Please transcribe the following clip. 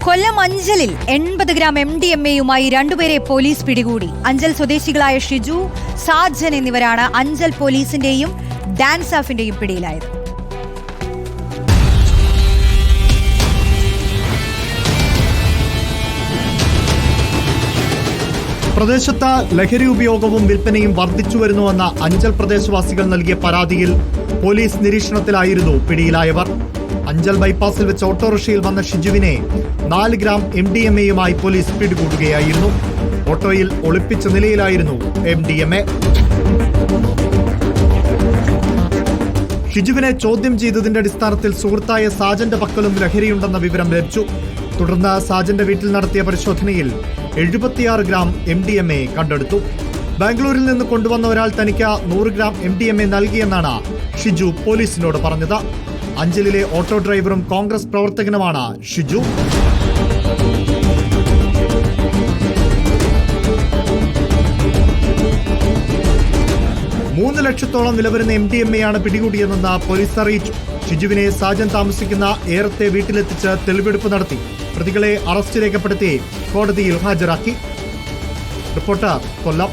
കൊല്ലം അഞ്ചലിൽ 80 gram MDMA-യുമായി രണ്ടുപേരെ police പിടികൂടി. അഞ്ചൽ സ്വദേശികളായ ഷിജു, സാജൻ എന്നിവരാണ് അഞ്ചൽ പോലീസിന്റെയും ഡാൻസാഫിന്റെയും പിടിയിലായത്. പ്രദേശത്ത് ലഹരി ഉപയോഗവും വിൽപ്പനയും വർദ്ധിച്ചുവരുന്നുവെന്ന അഞ്ചൽ പ്രദേശവാസികൾ നൽകിയ പരാതിയിൽ പോലീസ് നിരീക്ഷണത്തിലായിരുന്നു പിടിയിലായവർ. അഞ്ചൽ ബൈപ്പാസിൽ വെച്ച് ഓട്ടോറിക്ഷയിൽ വന്ന ഷിജുവിനെ 4 ഗ്രാം MDMA-യുമായി പോലീസ് പിടികൂടുകയായിരുന്നു. ഓട്ടോയിൽ ഒളിപ്പിച്ച നിലയിലായിരുന്നു MDMA. ഷിജുവിനെ ചോദ്യം ചെയ്തതിന്റെ അടിസ്ഥാനത്തിൽ സുഹൃത്തായ സാജന്റെ പക്കലും ലഹരിയുണ്ടെന്ന വിവരം ലഭിച്ചു. തുടർന്ന് സാജന്റെ വീട്ടിൽ നടത്തിയ പരിശോധനയിൽ 76 ഗ്രാം MDMA കണ്ടെടുത്തു. ബാംഗ്ലൂരിൽ നിന്ന് കൊണ്ടുവന്ന ഒരാൾ തനിക്ക് 100 ഗ്രാം MDMA നൽകിയെന്നാണ് ഷിജു പോലീസിനോട് പറഞ്ഞത്. അഞ്ചലിലെ ഓട്ടോ ഡ്രൈവറും കോൺഗ്രസ് പ്രവർത്തകനുമാണ് ഷിജു. $3 ലക്ഷത്തോളം വില വരുന്ന MDMA-യാണ് പിടികൂടിയതെന്ന് പോലീസ് അറിയിച്ചു. ഷിജുവിനെ സാജൻ താമസിക്കുന്ന ഏറത്തെ വീട്ടിലെത്തിച്ച് തെളിവെടുപ്പ് നടത്തി. പ്രതികളെ അറസ്റ്റ് രേഖപ്പെടുത്തി കോടതിയിൽ ഹാജരാക്കി. റിപ്പോർട്ടർ കൊല്ലം.